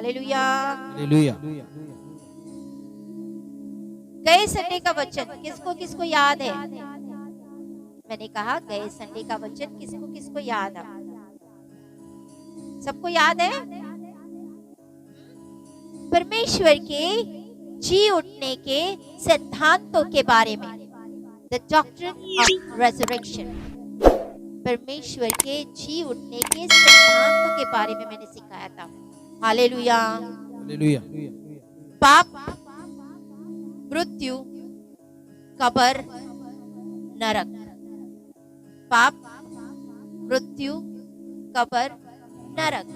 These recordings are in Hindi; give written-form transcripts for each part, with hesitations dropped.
हालेलुया। हालेलुया। गए संडे का वचन किसको किसको याद है? मैंने कहा गए संडे का वचन किसको किसको याद है? सबको याद है? परमेश्वर के जी उठने के सिद्धांतों के बारे में, द डॉक्ट्रिन ऑफ रेजरेक्शन, परमेश्वर के जी उठने के सिद्धांतों के बारे में मैंने सिखाया था। हालेलुया। हालेलुया। पाप, मृत्यु, कब्र, नरक। पाप, मृत्यु, कब्र, नरक,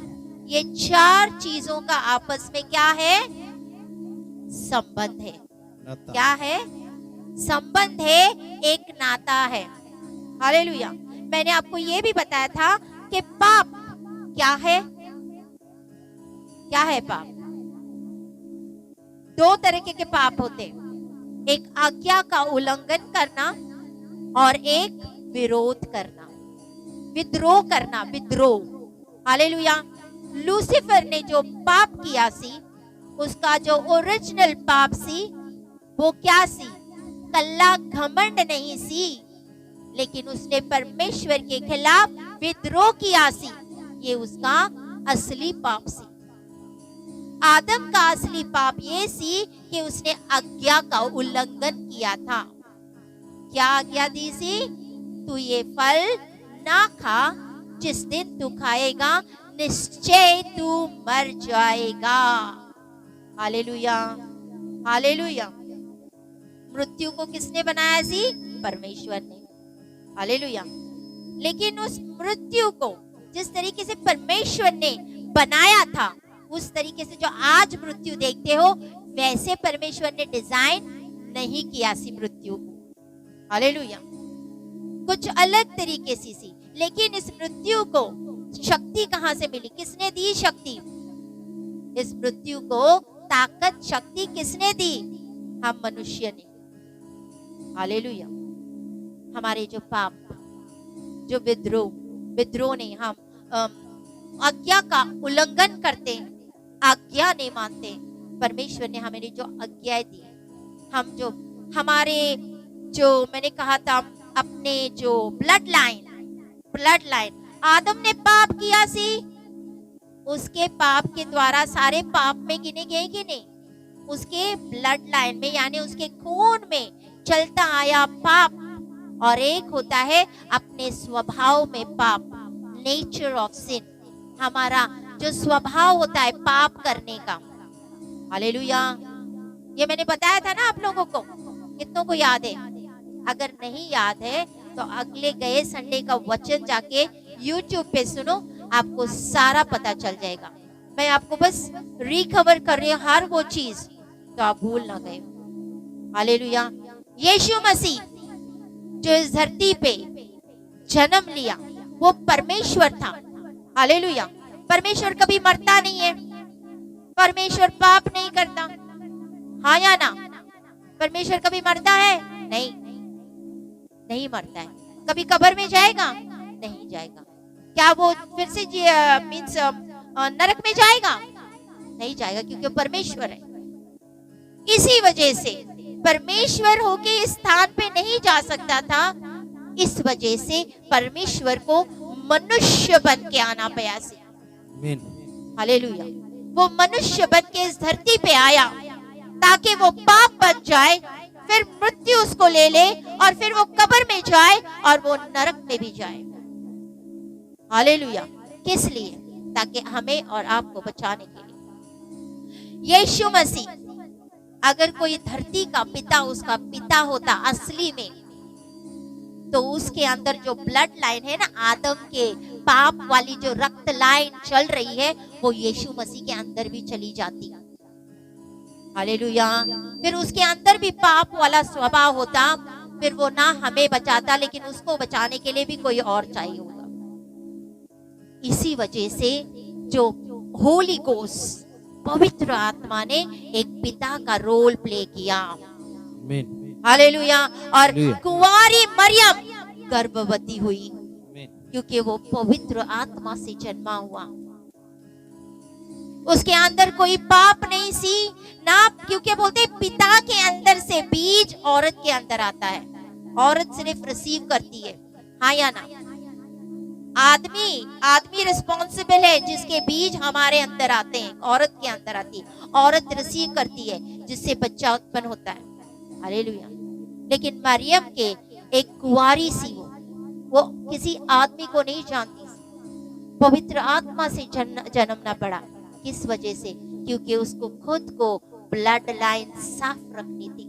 ये चार चीजों का आपस में क्या है? संबंध है। क्या है? संबंध है, एक नाता है। हालेलुया। मैंने आपको ये भी बताया था कि पाप क्या है? क्या है पाप? दो तरीके के पाप होते हैं, एक आज्ञा का उल्लंघन करना और एक विरोध करना, विद्रोह करना, विद्रोह। हालेलुया। लूसीफर ने जो पाप किया सी, उसका जो ओरिजिनल पाप सी वो क्या सी? कल्ला घमंड नहीं सी, लेकिन उसने परमेश्वर के खिलाफ विद्रोह किया सी। ये उसका असली पाप सी। आदम का असली पाप ये सी कि उसने आज्ञा का उल्लंघन किया था। क्या आज्ञा दी सी? तू ये फल ना खा, जिस दिन तू खाएगा निश्चय तू मर जाएगा। हालेलुया। हालेलुया। मृत्यु को किसने बनाया सी? परमेश्वर ने। हालेलुया। लेकिन उस मृत्यु को जिस तरीके से परमेश्वर ने बनाया था, उस तरीके से जो आज मृत्यु देखते हो, वैसे परमेश्वर ने डिजाइन नहीं किया सी मृत्यु को। हालेलुया। कुछ अलग तरीके से सी। लेकिन इस मृत्यु को शक्ति कहां से मिली? किसने दी शक्ति? इस मृत्यु को ताकत, शक्ति किसने दी? हम मनुष्य ने। हालेलुया। हमारे जो पाप, जो विद्रोह ने, हम आज्ञा का उल्लंघन करते, आज्ञा नहीं मानते। परमेश्वर ने हमें जो आज्ञा दी, हम जो हमारे जो मैंने कहा था अपने जो ब्लड लाइन, आदम ने पाप किया सी, उसके पाप के द्वारा सारे पाप में गिने गए कि नहीं? उसके ब्लड लाइन में यानी उसके खून में चलता आया पाप। और एक होता है अपने स्वभाव में पाप, नेचर ऑफ सिन, हमारा जो स्वभाव होता है पाप करने का। हालेलुया। ये मैंने बताया था ना आप लोगों को। कितनों को याद है? अगर नहीं याद है तो अगले गए संडे का वचन जाके YouTube पे सुनो, आपको सारा पता चल जाएगा। मैं आपको बस रिकवर कर रही हूँ हर वो चीज, तो आप भूल ना गए। हालेलुया। यीशु मसीह जो इस धरती पे जन्म लिया, वो परमेश्वर था। हालेलुया। परमेश्वर कभी मरता नहीं है, परमेश्वर पाप नहीं करता। हाँ या ना? परमेश्वर कभी मरता है? नहीं मरता है। कभी कब्र में जाएगा? नहीं जाएगा। क्या वो फिर से मींस नरक में जाएगा? नहीं जाएगा, क्योंकि वो परमेश्वर है। इसी वजह से परमेश्वर होके इस स्थान पे नहीं जा सकता था। इस वजह से परमेश्वर को मनुष्य बन के आना पड़ा। हालेलुया। वो मनुष्य बन के इस धरती पे आया ताकि वो पाप बन जाए, फिर मृत्यु उसको ले ले, और फिर वो कब्र में जाए और वो नरक में भी जाए। हालेलुया। किस लिए? ताकि हमें और आपको बचाने के लिए। यीशु मसीह अगर कोई धरती का पिता उसका पिता होता असली में, तो उसके अंदर जो ब्लड लाइन है ना, आदम के पाप वाली जो रक्त लाइन चल रही है, वो यीशु मसीह के अंदर भी चली जाती। हालेलुया। फिर उसके अंदर भी पाप वाला स्वभाव होता, फिर वो ना हमें बचाता, लेकिन उसको बचाने के लिए भी कोई और चाहिए होगा। इसी वजह से जो होली गोस्ट, पवित्र आत्मा ने एक पिता का रोल प्ले किया। हालेलुया। और कुंवारी मरियम गर्भवती हुई, क्योंकि वो पवित्र आत्मा से जन्मा हुआ। उसके अंदर कोई पाप नहीं सी ना, क्योंकि बोलते पिता के अंदर से बीज औरत के अंदर आता है, औरत सिर्फ रिसीव करती है, हाँ या ना? आदमी रिस्पॉन्सिबल है जिसके बीज हमारे अंदर आते हैं, औरत के अंदर आती है, औरत रिसीव करती है जिससे बच्चा उत्पन्न होता है। हालेलुया। लेकिन मरियम के एक कुंवारी सी वो किसी आदमी को नहीं जानती, पवित्र आत्मा से जन्मना पड़ा। किस वजह से? क्योंकि उसको खुद को ब्लड लाइन साफ रखनी थी।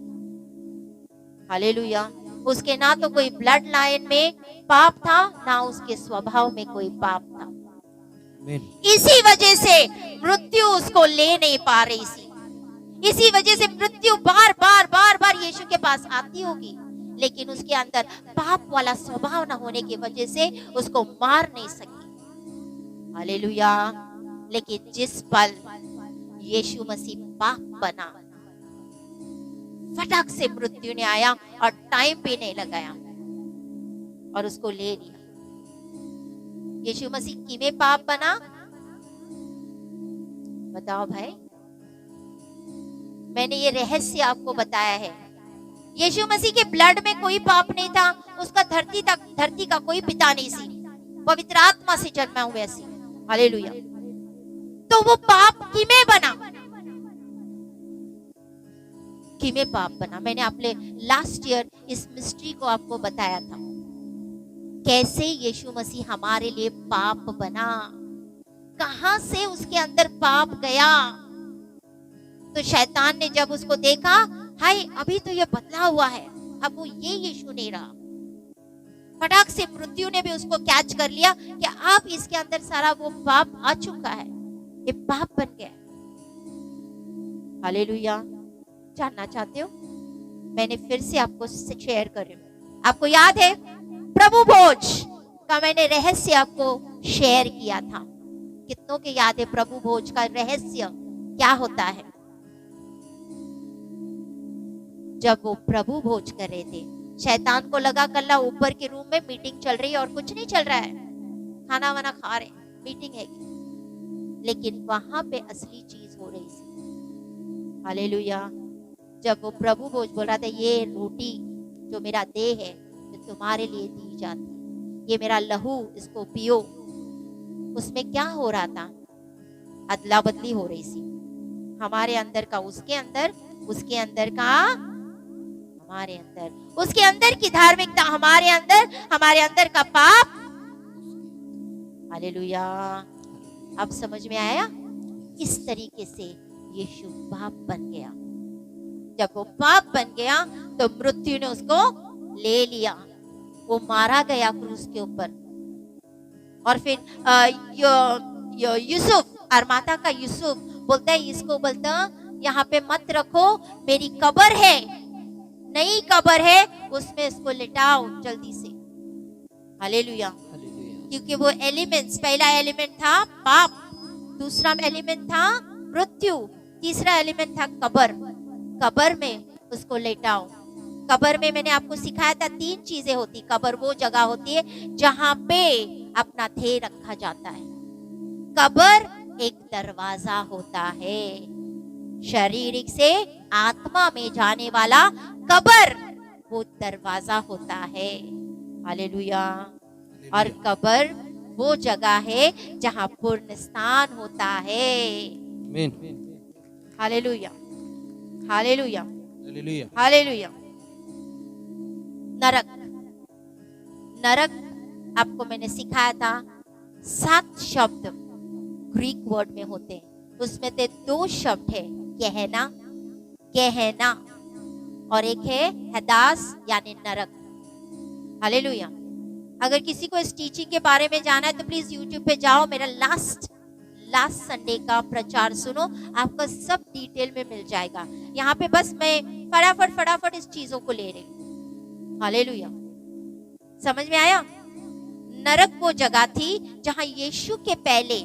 हालेलुया। उसके ना तो कोई ब्लड लाइन में पाप था, ना उसके स्वभाव में कोई पाप था। इसी वजह से मृत्यु उसको ले नहीं पा रही थी। इसी वजह से मृत्यु बार बार यीशु के पास आती होगी, लेकिन उसके अंदर पाप वाला स्वभाव न होने की वजह से उसको मार नहीं सकी। हालेलुया। लेकिन जिस पल यीशु मसीह पाप बना, फटाक से मृत्यु ने आया और टाइम भी नहीं लगाया और उसको ले लिया। यीशु मसीह किमें पाप बना? बताओ भाई। मैंने ये रहस्य आपको बताया है। यीशु मसीह के ब्लड में कोई पाप नहीं था, उसका धरती का कोई पिता नहीं सी, पवित्र आत्मा से जन्मा हुआ सी। हालेलुया। तो वो पाप किमें बना? किमें पाप बना? मैंने अपने लास्ट ईयर इस मिस्ट्री को आपको बताया था, कैसे यीशु मसीह हमारे लिए पाप बना, कहां से उसके अंदर पाप गया। तो शैतान ने जब उसको देखा, हाय अभी तो ये बदला हुआ है, अब वो ये यीशु नहीं रहा, फटाक से मृत्यु ने भी उसको कैच कर लिया कि अब इसके अंदर सारा वो पाप आ चुका है, ये पाप बन गया। हालेलुया। जानना चाहते हो? मैंने फिर से आपको शेयर कर रही हूं। आपको याद है प्रभु भोज का मैंने रहस्य आपको शेयर किया था? कितनों के याद है प्रभु भोज का रहस्य क्या होता है? जब वो प्रभु भोज कर रहे थे, शैतान को लगा कल्ला ऊपर के रूम में मीटिंग चल रही है और कुछ नहीं चल रहा है, खाना वाना खा रहे, मीटिंग है, लेकिन वहां पे असली चीज हो रही थी। हालेलुया। जब वो प्रभु भोज बोल रहा था, ये रोटी जो मेरा देह है जो तुम्हारे लिए दी जाती है, ये मेरा लहू, इसको पियो, उसमें क्या हो रहा था? अदला बदली हो रही थी। हमारे अंदर का उसके अंदर, उसके अंदर का हमारे अंदर, उसके अंदर की धार्मिकता हमारे अंदर का पाप। हालेलुया। अब समझ में आया? इस तरीके से यीशु पाप बन गया। जब वो पाप बन गया तो मृत्यु ने उसको ले लिया, वो मारा गया क्रूस के ऊपर। और फिर यूसुफ, अरमाता का यूसुफ बोलता है, इसको बोलता यहाँ पे मत रखो, मेरी कब्र है, नई कब्र है, उसमें इसको लिटाओ जल्दी से। हालेलुया। क्योंकि वो एलिमेंट्स, पहला एलिमेंट था पाप, दूसरा एलिमेंट था मृत्यु, तीसरा एलिमेंट था कब्र। कब्र में उसको लेटाओ। कब्र में मैंने आपको सिखाया था 3 चीजें होती। कब्र वो जगह होती है जहां पे अपना देह रखा जाता है। कब्र एक दरवाजा होता है, शारीरिक से आत्मा में जाने वाला कब्र वो दरवाजा होता है। हालेलुया। और कब्र वो जगह है जहां पूर्ण स्थान होता है। Hallelujah, hallelujah, hallelujah, hallelujah. नरक, नरक आपको मैंने सिखाया था 7 शब्द ग्रीक वर्ड में होते हैं, उसमें से 2 शब्द है कहना, कहना, और एक है हदास यानी नरक। हालेलुया। अगर किसी को इस टीचिंग के बारे में जाना है तो प्लीज यूट्यूब पे जाओ, मेरा लास्ट संडे का प्रचार सुनो, आपको सब डिटेल में मिल जाएगा। यहाँ पे बस मैं फटाफट इस चीजों को ले रही हूँ। हालेलुया। समझ में आया? नरक वो जगह थी जहां यीशु के पहले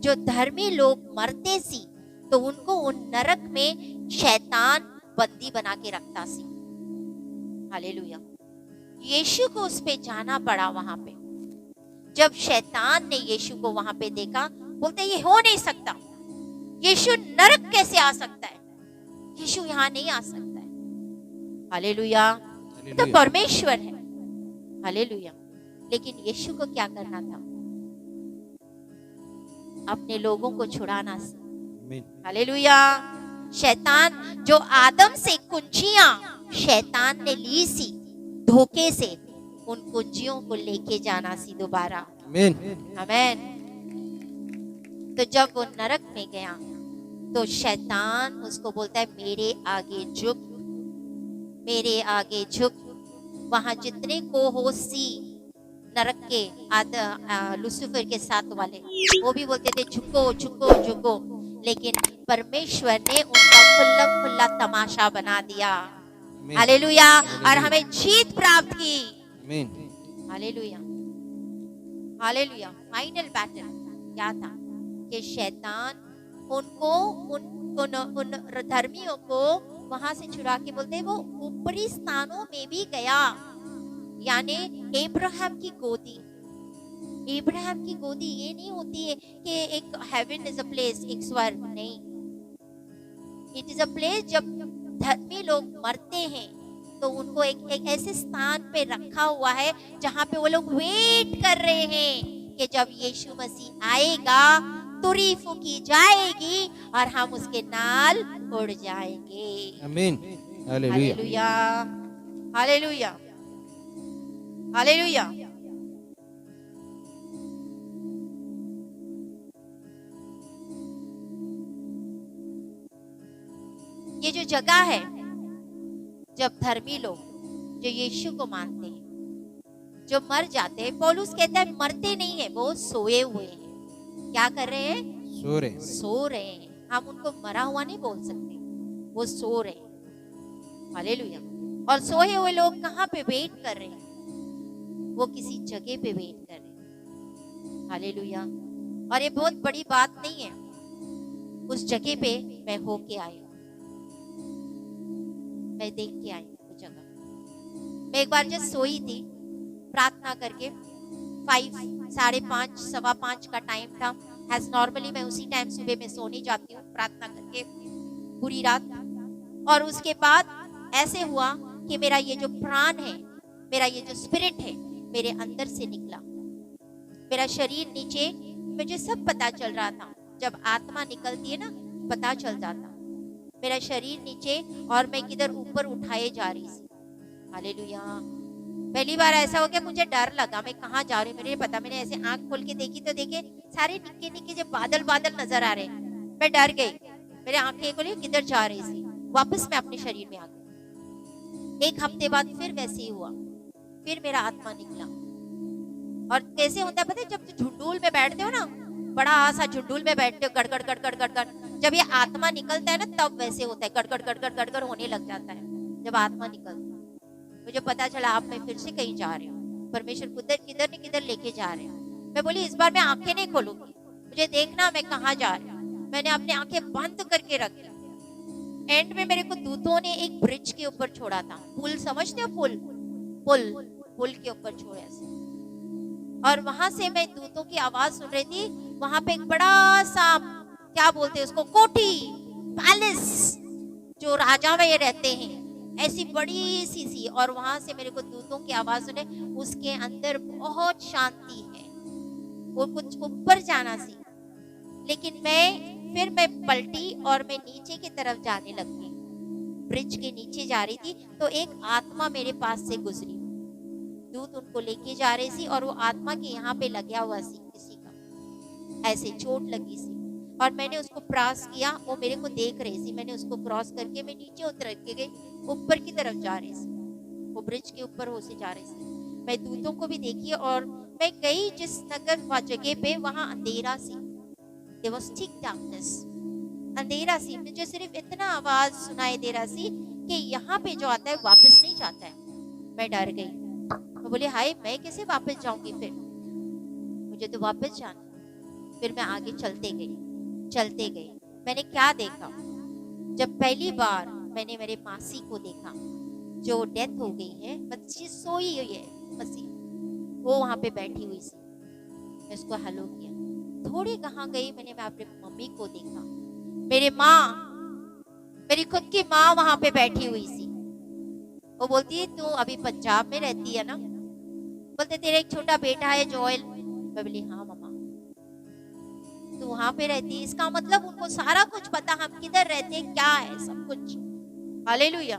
जो धर्मी लोग मरते सी तो उनको उन नरक में शैतान बंदी बना के रखता सी। हालेलुया। यीशु को उस पे जाना पड़ा वहां पे। जब शैतान ने यीशु को वहां पे देखा, बोलते ये हो नहीं सकता, यीशु नरक कैसे आ सकता है? यीशु यहाँ नहीं आ सकता है। हालेलुया। तो हालेलुया। परमेश्वर है। हालेलुया। लेकिन यीशु को क्या करना था? अपने लोगों को छुड़ाना। आमीन। हालेलुया। शैतान जो आदम से कुंजियां शैतान ने ली सी धोखे से, उन कुंजियों को लेके जाना सी दोबारा। आमीन। आमीन। तो जब वो नरक में गया तो शैतान उसको बोलता है मेरे आगे झुक, मेरे आगे झुक। वहां जितने को होशी नरक के लूसीफर के साथ वाले, वो भी बोलते थे झुको झुको झुको, लेकिन परमेश्वर ने उनका खुल्ला खुल्ला तमाशा बना दिया। आमीन। हालेलुया। और हालेलुया। हमें जीत प्राप्त की। आमीन। हालेलुया। हालेलुया। फाइनल बैटल क्या था? कि शैतान उनको उन धर्मियों को वहां से छुड़ा के बोलते वो ऊपरी स्थानों में भी गया, यानी अब्राहम की गोदी। अब्राहम की गोदी ये नहीं होती है कि एक हेवन इज अ प्लेस, एक स्वर्ग नहीं। इट इज अ प्लेस जब धर्मी लोग मरते हैं तो उनको एक ऐसे स्थान पे रखा हुआ है जहां पे वो लोग वेट कर रहे हैं कि जब यीशु मसीह आएगा, तुरी फूकी जाएगी और हम उसके नाल उड़ जाएंगे। आमीन। हालेलुया। हालेलुया। हालेलुया। हालेलुया। ये जो जगह है जब धर्मी लोग जो यीशु को मानते हैं, जो मर जाते हैं, पौलुस कहता है मरते नहीं है, वो सोए हुए हैं। क्या कर रहे हैं? सो रहे। सो रहे हैं। हम उनको मरा हुआ नहीं बोल सकते, वो सो रहे हैं। हालेलुया। और सोए हुए लोग कहाँ पे वेट कर रहे हैं? वो किसी जगह पे वेट कर रहे हैं। हालेलुया। और ये बहुत बड़ी बात नहीं है, उस जगह पे मैं होके आई, मैं देख के आई वो जगह। मैं एक बार जब सोई थी प्रार्थना करके, 5, 5:30, 5:15 का टाइम था। एज नॉर्मली मैं उसी टाइम सुबह में सोने जाती हूँ प्रार्थना करके पूरी रात। और उसके बाद ऐसे हुआ कि मेरा ये जो प्राण है, मेरा ये जो स्पिरिट है, मेरे अंदर से निकला। मेरा शरीर नीचे, मुझे सब पता चल रहा था। जब आत्मा निकलती है ना, पता चल जाता। मेरा शरीर नीचे और मैं किधर ऊपर उठाए जा रही थी। हालेलुया। पहली बार ऐसा हो गया, मुझे डर लगा मैं कहाँ जा रही हूँ, मुझे पता। मैंने ऐसे आंख खोल के देखी तो देखे सारे निक्के निक्के जो बादल बादल नजर आ रहे हैं। मैं डर गई, मेरे आंखें खोली, किधर जा रही थी। वापस मैं अपने शरीर में आ गई। 1 हफ्ते बाद फिर वैसे ही हुआ, फिर मेरा आत्मा निकला। और कैसे होता है पता है? जब झुंडूल में बैठते हो ना, बड़ा सा झुंडूल में बैठते हो, गड़गड़ गड़गड़ गड़गड़, जब ये आत्मा निकलता है ना तब वैसे होता है, गड़गड़ गड़गड़ गड़गड़ होने लग जाता है जब आत्मा निकलता है। मुझे पता चला आप मैं फिर से कहीं जा रही हूँ, परमेश्वर किधर न किधर लेके जा रहे हैं। मैं बोली इस बार मैं आंखें नहीं खोलूंगी, मुझे देखना मैं कहाँ जा रही हूँ। मैंने अपनी आंखें बंद करके रखी। एंड में मेरे को दूतों ने एक ब्रिज के ऊपर छोड़ा था। पुल समझते हो? पुल पुल पुल के ऊपर छोड़ा से। और वहां से मैं दूतों की आवाज सुन रही थी। वहां पे एक बड़ा सा, क्या बोलते हैं उसको, कोठी, पैलेस, जो राजा में ये रहते हैं, ऐसी बड़ी सी। और वहां से मेरे को दूतों की आवाज सुने, उसके अंदर बहुत शांति है, वो कुछ ऊपर जाना सी। लेकिन फिर मैं पलटी और मैं नीचे की तरफ जाने लगी। ब्रिज के नीचे जा रही थी तो एक आत्मा मेरे पास से गुजरी। दूत उनको लेके जा रही थी और वो आत्मा के यहाँ पे लगा हुआ सी, किसी का ऐसे चोट लगी सी। और मैंने उसको क्रॉस किया, वो मेरे को देख रही थी। मैंने उसको क्रॉस करके मैं नीचे उतर के गई, ऊपर की तरफ जा रही थी। वो ब्रिज के ऊपर हो से जा रही थी। मैं दूतों को भी देखी और मैं गई जिस नगर जगह पे, वहां अंधेरा सी, there was thick darkness, अंधेरा सी। मुझे सिर्फ इतना आवाज सुनाई दे रहा सी कि यहाँ पे जो आता है वापस नहीं जाता है। मैं डर गई, मैं बोली हाय मैं कैसे वापस जाऊंगी, फिर मुझे तो वापस जाना। फिर मैं आगे चलते गई। मैंने क्या देखा? जब पहली बार मैंने मेरे मासी को देखा जो डेथ हो गई है, बच्ची सोई हुई है, मसी वो वहां पे बैठी हुई थी। मैं उसको हेलो किया। थोड़ी कहाँ गई, मैं अपने मम्मी को देखा। मेरी खुद की माँ वहां पे बैठी हुई थी। वो बोलती है तू अभी पंजाब में रहती है ना? बोलते तेरा एक छोटा बेटा है जोएल। मैं बोली हाँ मम्मा। तू वहां पे रहती है, इसका मतलब उनको सारा कुछ पता, हम किधर रहते हैं, क्या है, सब कुछ। हालेलुया।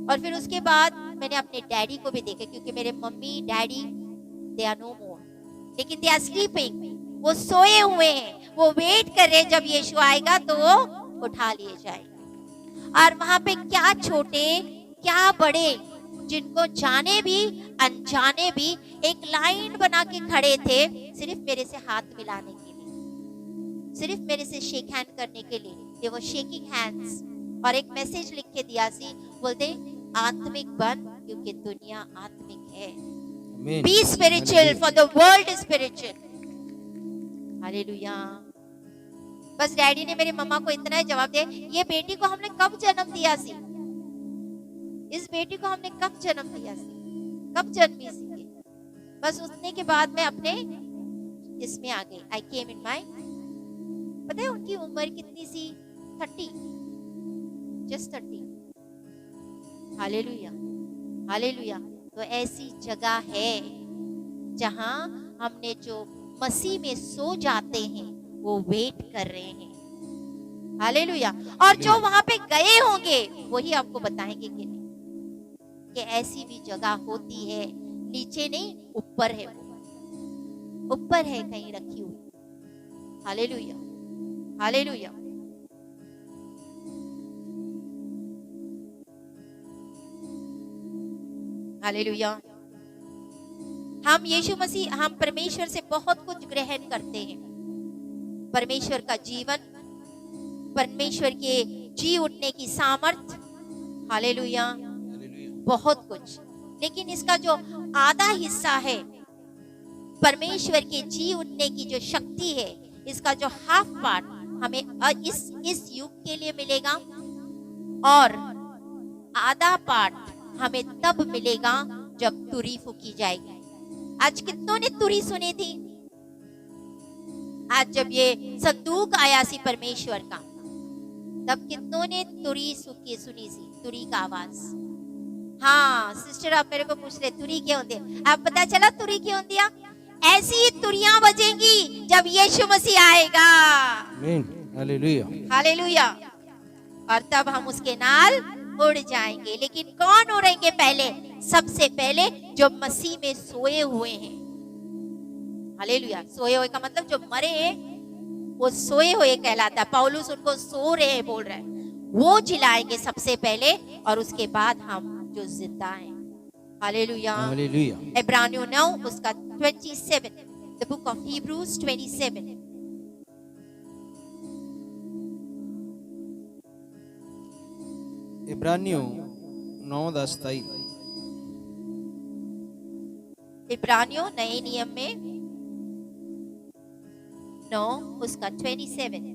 और फिर उसके बाद मैंने अपने डैडी को भी देखा, क्योंकि मेरे mummy daddy they are no more, लेकिन दे आर स्लीपिंग, वो सोए हुए हैं, वो वेट कर रहे हैं जब यीशु आएगा तो वो उठा लिए जाएंगे। और वहां पे क्या छोटे क्या बड़े, जिनको जाने भी अनजाने भी एक लाइन बना के खड़े थे, सिर्फ मेरे से हाथ मिलाने के लिए, सिर्फ मेरे से शेक हैंड करने के लिए। दे वर शेकिंग हैंड्स और एक मैसेज लिख के दिया सी, बोलते आत्मिक बन क्योंकि दुनिया आत्मिक है। Amen. B spiritual for the world is spiritual. Hallelujah. बस डैडी ने मेरी मम्मा को इतना ही जवाब दिया, ये बेटी को हमने कब जन्म दिया सी, इस बेटी को हमने कब जन्म दिया सी, कब जन्मी सी। बस उतने के बाद मैं अपने इसमें आ गई। आई केम इन माय, पता है उनकी उम्र कितनी सी? 30, जस्ट 30। Hallelujah, hallelujah. तो ऐसी जगह है जहां हमने जो मसीह में सो जाते हैं वो वेट कर रहे हैं। हालेलुया। और जो वहां पे गए होंगे वही आपको बताएंगे कि नहीं, कि ऐसी भी जगह होती है, नीचे नहीं ऊपर है, ऊपर है कहीं रखी हुई। Hallelujah, hallelujah. हालेलुया। हम यीशु मसीह, हम परमेश्वर से बहुत कुछ ग्रहण करते हैं, परमेश्वर का जीवन, परमेश्वर के जी उठने की सामर्थ। हालेलुया, बहुत कुछ। लेकिन इसका जो आधा हिस्सा है, परमेश्वर के जी उठने की जो शक्ति है, इसका जो हाफ पार्ट हमें इस युग के लिए मिलेगा, और आधा पार्ट हमें तब मिलेगा जब तुरी फूकी जाएगी। आज कितनों ने तुरी सुनी थी? आज जब ये संदूक आया सी परमेश्वर का, तब कितनों ने तुरी सुनी सी, तुरी का आवाज। हाँ सिस्टर, आप मेरे को पूछ रहे तुरी क्यों होती है? आप पता चला तुरी क्यों होती है? ऐसी ही तुरियां बजेंगी जब यीशु मसीह आएगा। Hallelujah, hallelujah. और तब हम उसके नाल उड़ जाएंगे। लेकिन कौन उड़ेंगे पहले? सबसे पहले जो मसीह में सोए हुए हैं। हालेलुया। सोए हुए का मतलब जो मरे हैं वो सोए हुए कहलाता है। पौलुस उनको सो रहे हैं बोल रहा है, वो जिलाएंगे सबसे पहले, और उसके बाद हम जो जिंदा हैं। Hallelujah, hallelujah. इब्रानियों 9 उसका 27, द बुक ऑफ हिब्रूज 27। इब्रानियों 9:23। इब्रानियों नए नियम में 9 उसका 27।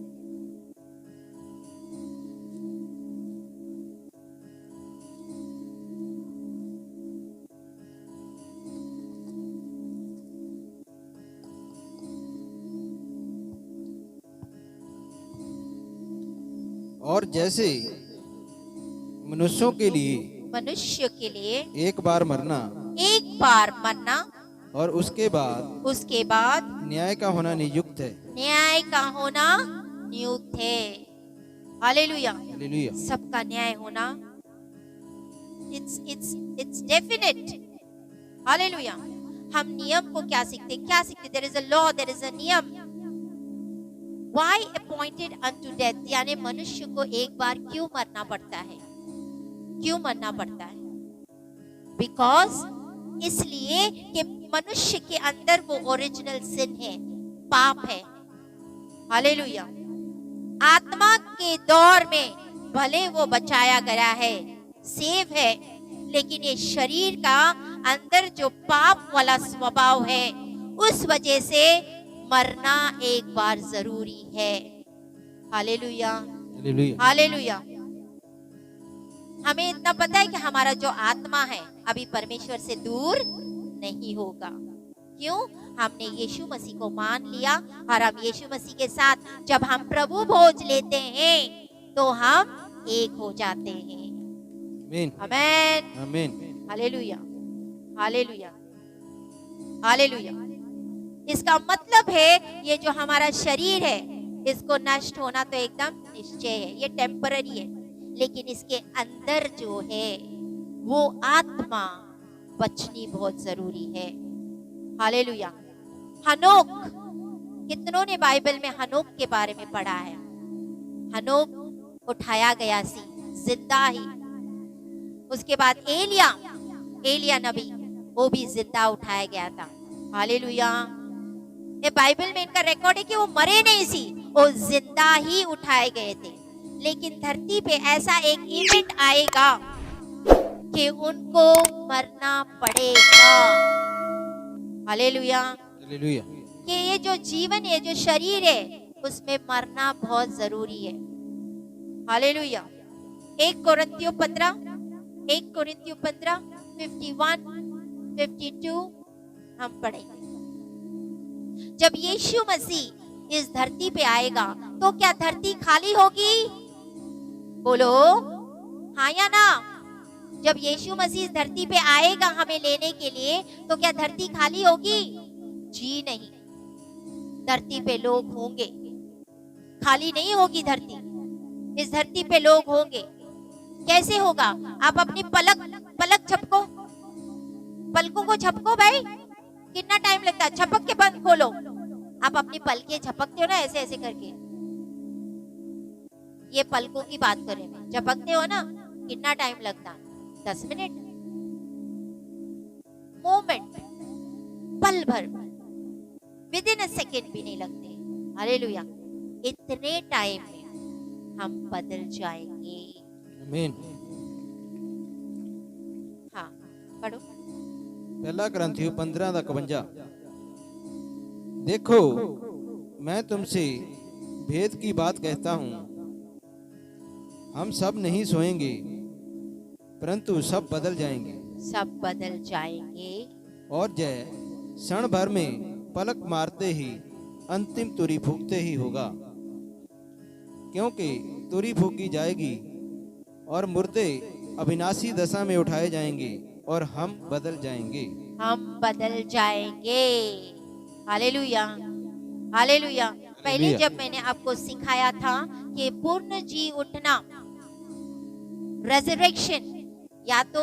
और जैसे मनुष्यों के लिए एक बार मरना और उसके बाद न्याय का होना नियुक्त है। Hallelujah, hallelujah. सबका न्याय होना, इट्स डेफिनेट। हालेलुया। हम नियम को क्या सीखते? There is a law, there is a नियम। Why appointed unto death, यानी मनुष्य को एक बार क्यों मरना पड़ता है? क्यों मरना पड़ता है? Because इसलिए कि मनुष्य के अंदर वो ओरिजिनल सिन है, पाप है। हालेलुया। आत्मा के दौर में भले वो बचाया गया है, सेव है, लेकिन ये शरीर का अंदर जो पाप वाला स्वभाव है, उस वजह से मरना एक बार जरूरी है। Hallelujah, hallelujah. हमें इतना पता है कि हमारा जो आत्मा है अभी परमेश्वर से दूर नहीं होगा। क्यों? हमने यीशु मसीह को मान लिया और हम यीशु मसीह के साथ जब हम प्रभु भोज लेते हैं तो हम एक हो जाते हैं। आमीन आमीन आमीन। Hallelujah hallelujah hallelujah. इसका मतलब है ये जो हमारा शरीर है इसको नष्ट होना तो एकदम निश्चय है, ये टेम्पररी है, लेकिन इसके अंदर जो है वो आत्मा बचनी बहुत जरूरी है। हालेलुया। हनोक, कितनों ने बाइबल में हनोक के बारे में पढ़ा है? हनोक उठाया गया सी जिंदा ही। उसके बाद एलिया नबी, वो भी जिंदा उठाया गया था। हालेलुया। ये बाइबल में इनका रिकॉर्ड है कि वो मरे नहीं सी, वो जिंदा ही उठाए गए थे। लेकिन धरती पे ऐसा एक इवेंट आएगा कि उनको मरना पड़ेगा। Hallelujah hallelujah. कि ये जो जीवन है, जो शरीर है, उसमें मरना बहुत जरूरी है। हालेलुया। 1 कोरिन्थियों 15 51 52 हम पढ़ेंगे। जब यीशु मसीह इस धरती पे आएगा तो क्या धरती खाली होगी? बोलो हाँ या ना। जब यीशु मसीह इस धरती पे आएगा हमें लेने के लिए तो क्या धरती खाली होगी? जी नहीं, धरती पे लोग होंगे, खाली नहीं होगी धरती। इस धरती पे लोग होंगे। कैसे होगा? आप अपनी पलक झपको, पलकों को झपको भाई, कितना टाइम लगता है? झपक के बंद खोलो। आप अपनी पलकें झपकते हो ना ऐसे ऐसे करके, ये पलकों की बात करें, झपकते हो ना, कितना टाइम लगता? 10 मिनट, मोमेंट, पल भर, विद इन अ सेकेंड भी नहीं लगते। हालेलुया। इतने टाइम में हम बदल जाएंगे। आमीन। हाँ पढ़ो। 1 कुरिन्थियों 15:51। देखो मैं तुमसे भेद की बात कहता हूँ, हम सब नहीं सोएंगे परंतु सब बदल जाएंगे। सब बदल जाएंगे। और जय क्षण भर में पलक मारते ही अंतिम तुरी फूंकते ही होगा, क्योंकि तुरी फूंकी जाएगी और मुर्दे अविनाशी दशा में उठाए जाएंगे और हम बदल जाएंगे। हम बदल जाएंगे। Hallelujah hallelujah. पहले जब मैंने आपको सिखाया था कि पूर्ण जी उठना, रेजरेक्शन, या तो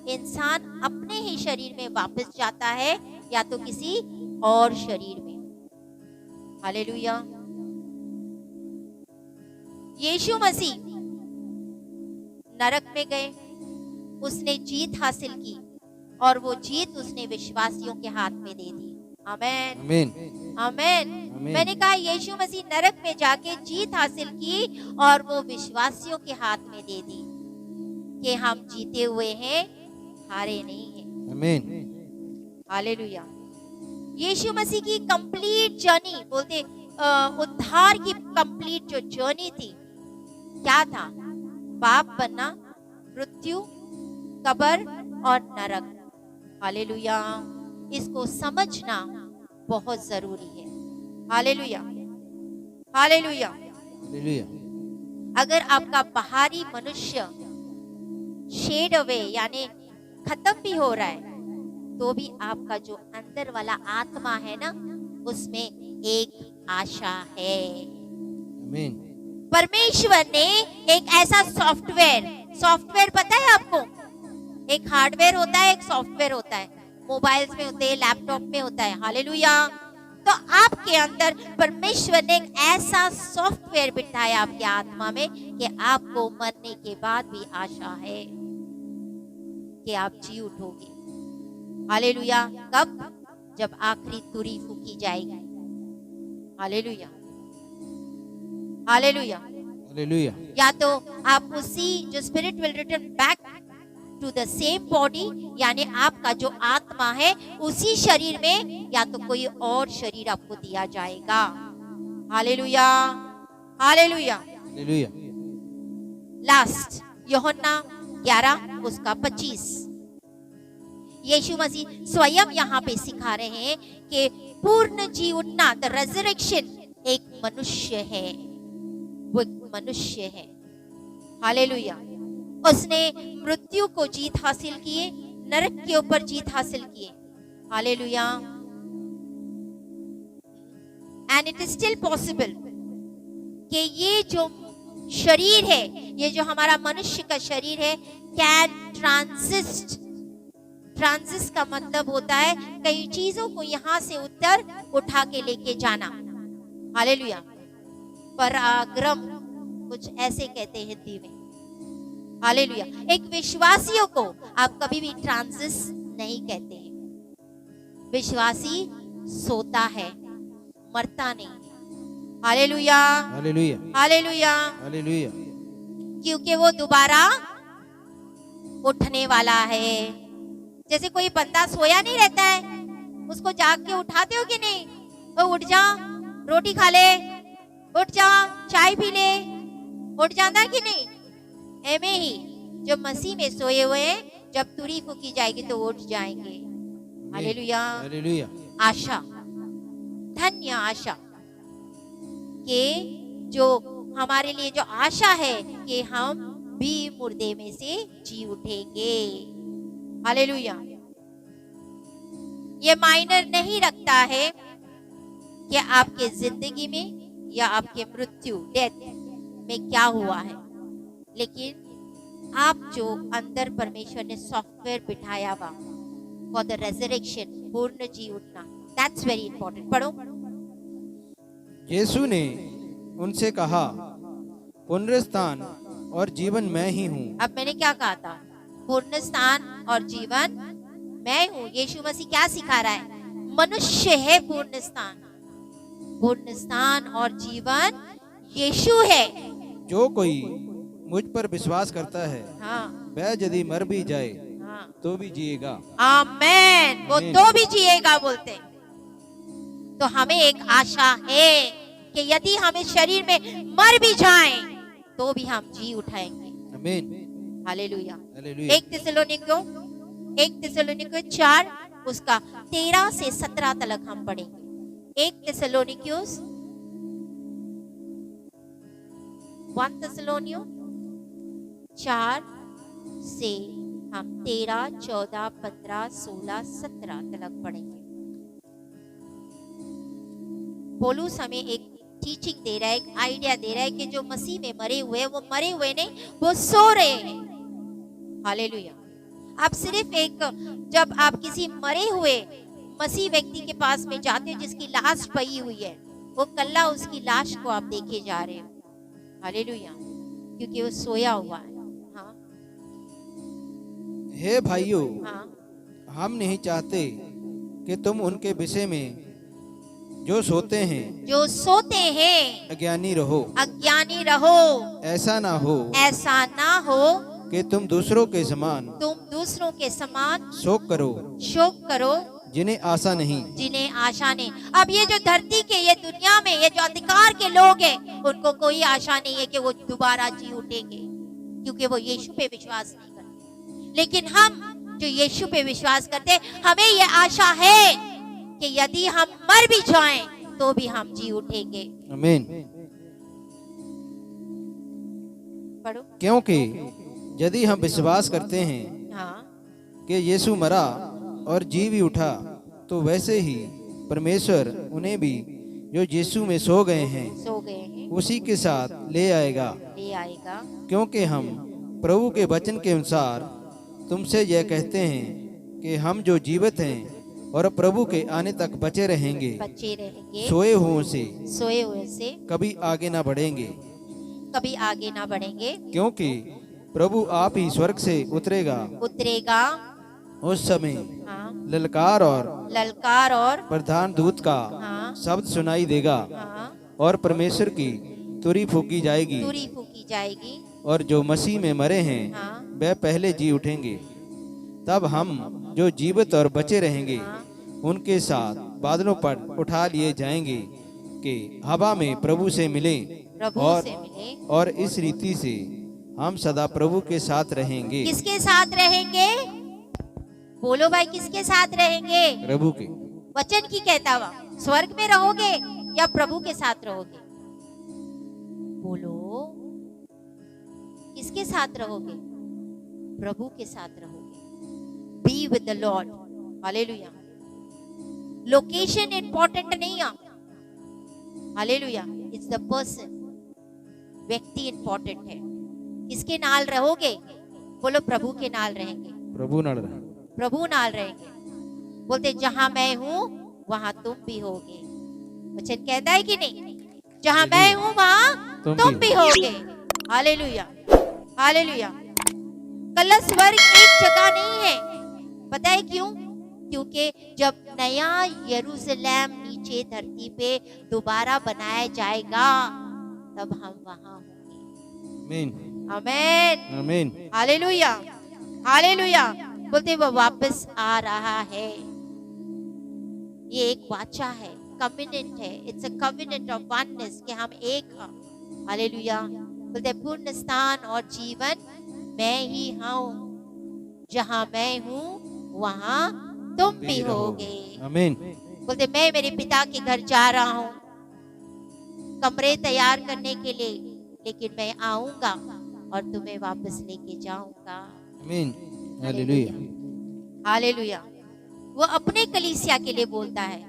इंसान अपने ही शरीर में वापस जाता है या तो किसी और शरीर में। हालेलुया। यीशु मसीह नरक में गए, उसने जीत हासिल की और वो जीत उसने विश्वासियों के हाथ में दे दी। आमीन आमीन आमीन। मैंने कहा यीशु मसीह नरक में जाके जीत हासिल की और वो विश्वासियों के हाथ में दे दी कि हम जीते हुए हैं, हारे नहीं हैं। आमीन। हालेलुया। यीशु मसीह की कंप्लीट जर्नी, बोलते उद्धार की कंप्लीट जो जर्नी थी, क्या था? पाप बनना, मृत्यु, कब्र और नरक। हालेलुया। इसको समझना बहुत जरूरी है। Hallelujah hallelujah hallelujah. अगर आपका बाहरी मनुष्य शेड अवे यानी खत्म भी हो रहा है तो भी आपका जो अंदर वाला आत्मा है ना, उसमें एक आशा है। आमीन। परमेश्वर ने एक ऐसा सॉफ्टवेयर पता है आपको? एक हार्डवेयर होता है, एक सॉफ्टवेयर होता है। मोबाइल्स में होते हैं, लैपटॉप में होता है। हालेलुया। तो आपके अंदर परमेश्वर ने एक ऐसा सॉफ्टवेयर बिठाया आपके आत्मा में कि आपको मरने के बाद भी आशा है कि आप जी उठोगे। हालेलुया। कब? जब आखिरी तुरी फूकी जाएगी। Hallelujah hallelujah hallelujah. या तो आप उसी जो spirit will return back to the same body, यानी आपका जो आत्मा है उसी शरीर में, या तो कोई और शरीर आपको दिया जाएगा। Hallelujah hallelujah hallelujah. लास्ट यूहन्ना 11 उसका 25। यीशु मसीह स्वयं यहाँ पे सिखा रहे हैं कि पूर्ण जी उठना, द रेजरेक्शन, एक मनुष्य है, वो एक मनुष्य है। हालेलुया। उसने मृत्यु को जीत हासिल किए, नरक के ऊपर जीत हासिल किए। Hallelujah. And it is still possible कि ये जो शरीर है, ये जो हमारा मनुष्य का शरीर है, कैन ट्रांसिस्ट। ट्रांसिस्ट का मतलब होता है कई चीजों को यहां से उतर उठा के लेके जाना। हालेलुया। पराक्रम कुछ ऐसे कहते हैं हिंदी में। हालेलुया। एक विश्वासियों को आप कभी भी ट्रांसिस्ट नहीं कहते हैं। विश्वासी सोता है, मरता नहीं। Hallelujah, hallelujah, hallelujah, hallelujah. क्योंकि वो दोबारा उठने वाला है। जैसे कोई बंदा सोया नहीं रहता है, उसको जाग के उठाते हो कि नहीं? तो उठ जा, रोटी खा ले, उठ जा, चाय पी ले, उठ जाता है कि नहीं? ऐमे ही जो मसीह में सोए हुए हैं, जब तुरी फूकी जाएगी तो उठ जाएंगे। Hallelujah, hallelujah. आशा, धन्य आशा कि जो हमारे लिए जो आशा है कि हम भी मुर्दे में से जी उठेंगे। हालेलुया। ये मायने नहीं रखता है कि आपके जिंदगी में या आपके मृत्यु, डेथ में क्या हुआ है, लेकिन आप जो अंदर परमेश्वर ने सॉफ्टवेयर बिठाया हुआ फॉर द रेजरेक्शन, पूर्ण जी उठना, दैट्स वेरी इंपॉर्टेंट। पढ़ो। यीशु ने उनसे कहा, पुनरुत्थान और जीवन मैं ही हूँ। अब मैंने क्या कहा था? पूर्णस्थान और जीवन मैं हूँ। यीशु मसीह क्या सिखा रहा है? मनुष्य है पूर्णस्थान, पूर्णस्थान और जीवन यीशु है। जो कोई मुझ पर विश्वास करता है, हाँ, वह यदि मर भी जाए हाँ, तो भी जिएगा। आमेन। वो आमीन। तो भी जिएगा बोलते। तो हमें एक आशा है कि यदि हम इस शरीर में मर भी जाएं तो भी हम जी उठाएंगे। आमीन, हालेलुया। हालेलुया। 1 थिस्सलुनीकियों 4 उसका 13 से 17 तक हम पढ़ेंगे। 1 थिस्सलुनीकियों 4 से हम 13, 14, 15, 16, 17 तक पढ़ेंगे। पौलुस हमें एक टीचिंग दे रहा है, एक आइडिया दे रहा है कि जो मसीह में मरे हुए हैं, वो मरे हुए नहीं, वो सो रहे हैं। हालेलुया। आप सिर्फ एक, जब आप किसी मरे हुए मसीह व्यक्ति के पास में जाते हो जिसकी लाश पई हुई है, वो कल्ला उसकी लाश को आप देखे जा रहे हो। हालेलुया। क्योंकि वो सोया हुआ है। हाँ, हे भाइयों, हाँ, हम नहीं चाहते कि तुम उनके विषय में जो सोते हैं जो सोते हैं अज्ञानी रहो। अज्ञानी रहो। ऐसा ना हो ऐसा ना हो कि तुम दूसरों के समान तुम दूसरों के समान शोक करो, शोक करो, जिन्हें आशा नहीं। जिन्हें आशा नहीं। अब ये जो धरती के, ये दुनिया में ये जो अंधकार के लोग हैं, उनको कोई आशा नहीं है कि वो दोबारा जी उठेंगे, क्योंकि वो यीशु पे विश्वास नहीं करते। लेकिन हम जो यीशु पे विश्वास करते हैं, हमें ये आशा है कि यदि हम मर भी जाएं तो भी हम जी उठेंगे। आमीन। पढ़ो। क्योंकि यदि हम विश्वास करते हैं हाँ, कि यीशु मरा और जी भी उठा, तो वैसे ही परमेश्वर उन्हें भी जो यीशु में सो गए हैं सो गए हैं उसी के साथ ले आएगा। ले आएगा। क्योंकि हम प्रभु के वचन के अनुसार तुमसे यह कहते हैं कि हम जो जीवित हैं और प्रभु के आने तक बचे रहेंगे, बच्चे रहेंगे, सोए हुओं से सोए हुए से कभी आगे ना बढ़ेंगे। कभी आगे ना बढ़ेंगे, क्योंकि प्रभु आप ही स्वर्ग से उतरेगा। उतरेगा। उस समय हाँ, ललकार और ललकार और प्रधान दूत का हाँ, शब्द सुनाई देगा हाँ, और परमेश्वर की तुरी फूकी जाएगी, तुरी फूकी जाएगी। और जो मसीह में मरे हैं हाँ, वह पहले जी उठेंगे। तब हम जो जीवित और बचे रहेंगे हाँ, उनके साथ बादलों पर उठा लिए जाएंगे कि हवा में प्रभु से मिले, प्रभु और से मिले। और इस रीति से हम सदा प्रभु के साथ रहेंगे। किसके साथ रहेंगे? बोलो भाई, किसके साथ रहेंगे? प्रभु के। वचन की कहता हुआ, स्वर्ग में रहोगे या प्रभु के साथ रहोगे? बोलो, किसके साथ रहोगे? प्रभु के साथ रहोगे। Be with the Lord. Hallelujah. Location important नहीं है। हालेलुया। It's the person. व्यक्ति इंपॉर्टेंट है। किसके नाल रहोगे? बोलो, प्रभु के नाल रहेंगे। प्रभु नाल रहे। प्रभु नाल रहेंगे। बोलते, जहां मैं हूं वहां तुम भी होगे। वचन कहता है कि नहीं? जहां मैं हूं वहां तुम भी होगे। Hallelujah, hallelujah. कलश स्वर्ग एक जगह नहीं है। पता है क्यों? क्योंकि जब नया यरूशलेम नीचे धरती पे दोबारा बनाया जाएगा, तब हम वहां होंगे। आमीन, आमीन, आमीन। Hallelujah, hallelujah. बोलते, वो वापस आ रहा है। ये एक वाचा है, कविनेंट है। इट्स अ कविनेंट ऑफ वननेस कि हम एक हैं। हालेलुया। बोलते, पूर्ण स्थान और जीवन मैं ही हूँ। जहां मैं हूँ वहां तुम भी होगे। आमीन। बोलते, मैं मेरे पिता के घर जा रहा हूँ कमरे तैयार करने के लिए, लेकिन मैं आऊंगा और तुम्हें वापस लेके जाऊंगा। आमीन, हालेलुया, हालेलुया। वो अपने कलीसिया के लिए बोलता है।